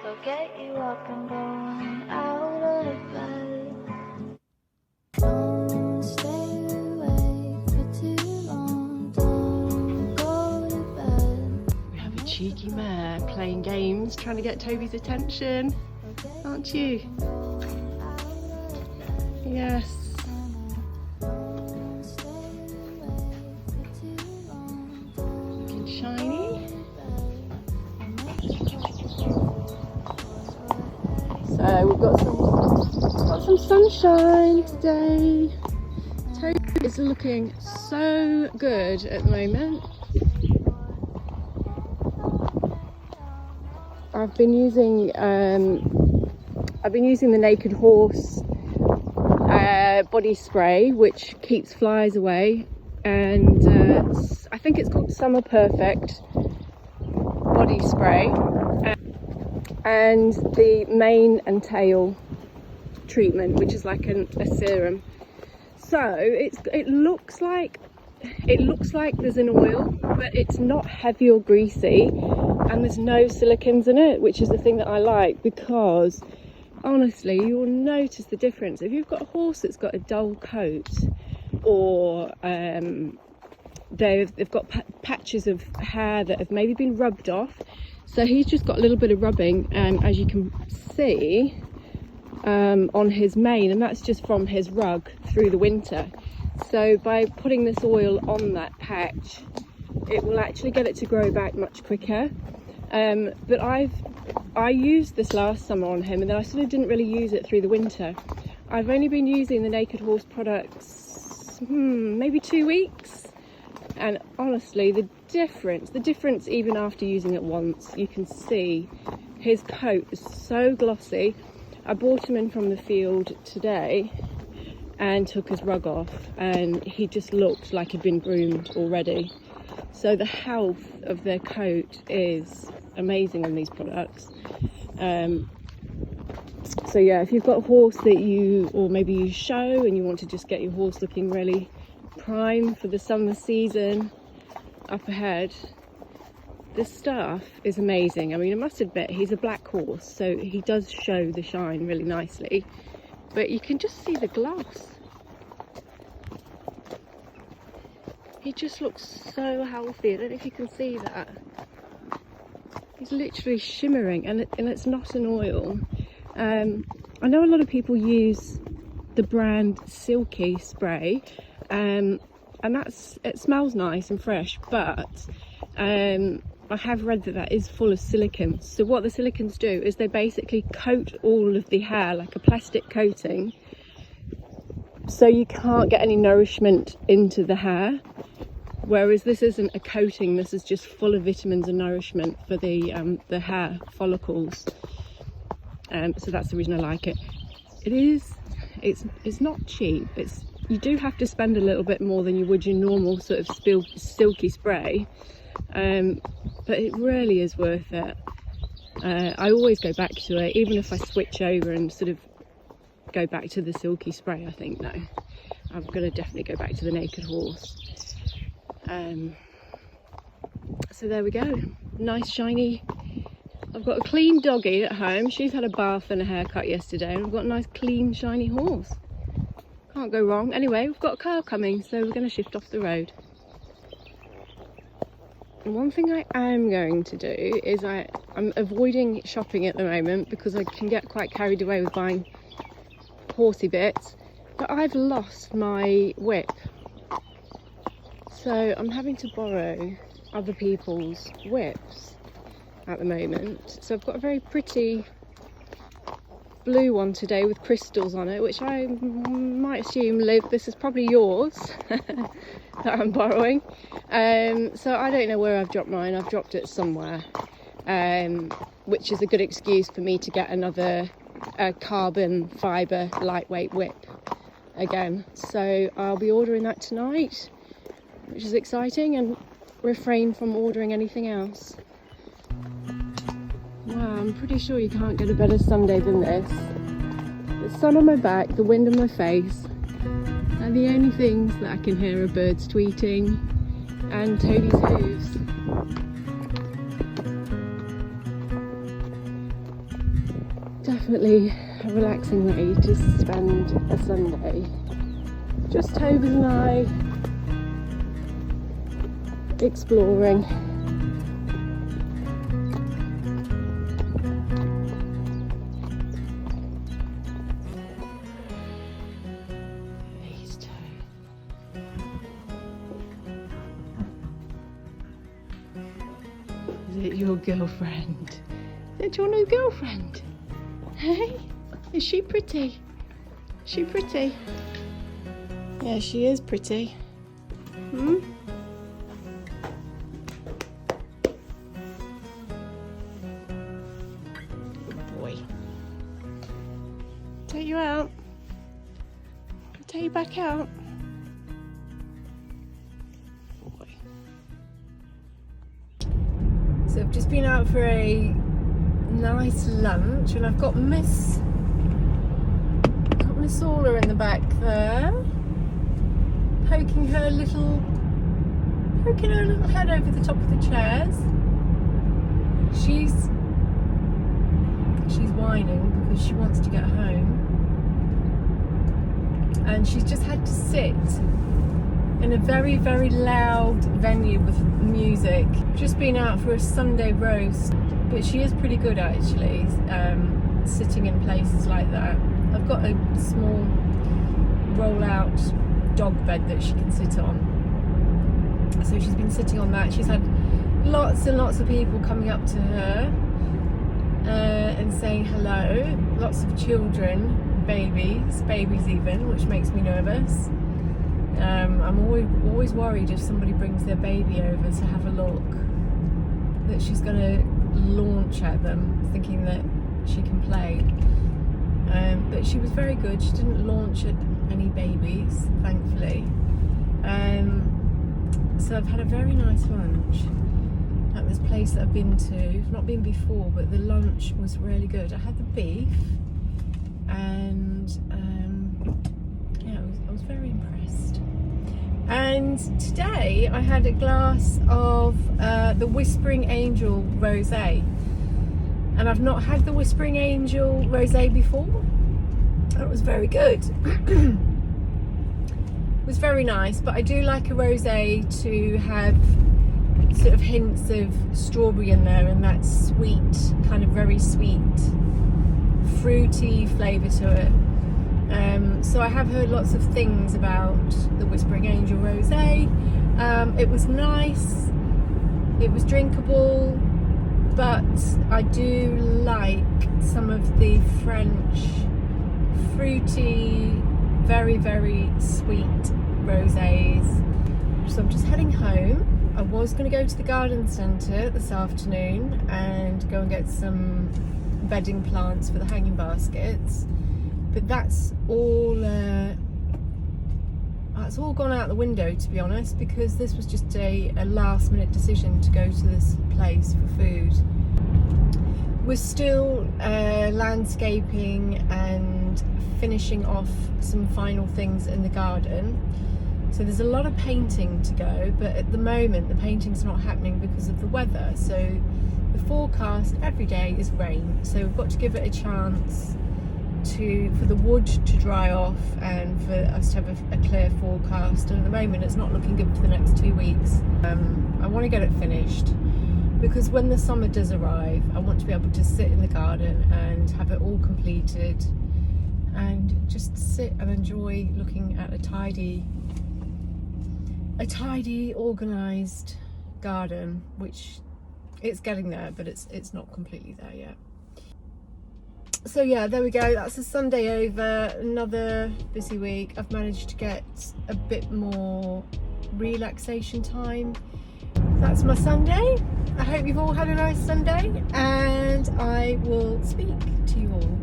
So get you up and going out of bed. Don't stay awake for too long. Don't go to bed. We have a cheeky mare playing games, trying to get Toby's attention, aren't you? Yes. Looking shiny. So we've got some sunshine today. Toby is looking so good at the moment. I've been using the Naked Horse body spray, which keeps flies away, and I think it's called Summer Perfect body spray, and the mane and tail treatment, which is like a serum. So it looks like there's an oil, but it's not heavy or greasy, and there's no silicons in it, which is the thing that I like, because honestly you'll notice the difference. If you've got a horse that's got a dull coat, or they've got patches of hair that have maybe been rubbed off, so he's just got a little bit of rubbing, as you can see, on his mane, and that's just from his rug through the winter. So by putting this oil on that patch, it will actually get it to grow back much quicker. But I used this last summer on him, and then I sort of didn't really use it through the winter. I've only been using the Naked Horse products maybe 2 weeks, and honestly the difference even after using it once, you can see his coat is so glossy. I brought him in from the field today and took his rug off, and he just looked like he'd been groomed already. So the health of their coat is amazing on these products. So yeah, if you've got a horse that or maybe you show and you want to just get your horse looking really prime for the summer season up ahead, this stuff is amazing. I mean, I must admit, he's a black horse, so he does show the shine really nicely, but you can just see the gloss. He just looks so healthy. I don't know if you can see that. He's literally shimmering, and it's not an oil. I know a lot of people use the brand Silky spray, and it smells nice and fresh, but I have read that is full of silicons. So what the silicons do is they basically coat all of the hair like a plastic coating, so you can't get any nourishment into the hair. Whereas this isn't a coating, this is just full of vitamins and nourishment for the hair follicles. So that's the reason I like it. It's not cheap. You do have to spend a little bit more than you would your normal sort of silky spray, but it really is worth it. I always go back to it, even if I switch over and sort of go back to the silky spray. I think no, I'm gonna definitely go back to the Naked Horse. So there we go, nice shiny. I've got a clean doggy at home. She's had a bath and a haircut yesterday, and I've got a nice clean shiny horse. Can't go wrong. Anyway, we've got a car coming, so we're going to shift off the road. And one thing I am going to do is I'm avoiding shopping at the moment, because I can get quite carried away with buying horsey bits, but I've lost my whip. So I'm having to borrow other people's whips at the moment. So I've got a very pretty blue one today with crystals on it, which I might assume, Liv, this is probably yours that I'm borrowing. So I don't know where I've dropped mine. I've dropped it somewhere, which is a good excuse for me to get another carbon fibre lightweight whip again. So I'll be ordering that tonight, which is exciting, and refrain from ordering anything else. Wow, I'm pretty sure you can't get a better Sunday than this. The sun on my back, the wind on my face, and the only things that I can hear are birds tweeting and Toby's hooves. Definitely a relaxing way to spend a Sunday. Just Toby and I exploring. Is it your girlfriend? Is it your new girlfriend? Hey, is she pretty? Is she pretty? Yeah, she is pretty. Hmm? Good boy. Take you out. Take you back out. Boy. So I've just been out for a nice lunch, and I've got Miss Orla in the back there, poking her little head over the top of the chairs. She's whining because she wants to get home, and she's just had to sit in a very, very loud venue with music. Just been out for a Sunday roast, but she is pretty good actually, sitting in places like that. I've got a small roll-out dog bed that she can sit on, so she's been sitting on that. She's had lots and lots of people coming up to her and saying hello, lots of children, babies even, which makes me nervous. I'm always worried if somebody brings their baby over to have a look that she's going to launch at them thinking that she can play. But she was very good. She didn't launch at any babies, thankfully. So I've had a very nice lunch at this place that I've been to. I've not been before, but the lunch was really good. I had the beef, and yeah, I was very impressed. And today I had a glass of the Whispering Angel Rosé, and I've not had the Whispering Angel Rosé before. That was very good. It was very nice, but I do like a rosé to have sort of hints of strawberry in there, and that sweet, kind of very sweet, fruity flavour to it. So I have heard lots of things about the Whispering Angel Rosé. It was nice, it was drinkable, but I do like some of the French fruity, very, very sweet rosés. So I'm just heading home. I was going to go to the garden centre this afternoon and go and get some bedding plants for the hanging baskets, but that's all gone out the window, to be honest, because this was just a last minute decision to go to this place for food. We're still landscaping and finishing off some final things in the garden. So there's a lot of painting to go, but at the moment the painting's not happening because of the weather. So the forecast every day is rain. So we've got to give it a chance for the wood to dry off and for us to have a clear forecast. And at the moment it's not looking good for the next 2 weeks. I want to get it finished, because when the summer does arrive, I want to be able to sit in the garden and have it all completed and just sit and enjoy looking at a tidy, organised garden, which it's getting there, but it's not completely there yet. So yeah, there we go. That's a Sunday over, another busy week. I've managed to get a bit more relaxation time. That's my Sunday. I hope you've all had a nice Sunday, and I will speak to you all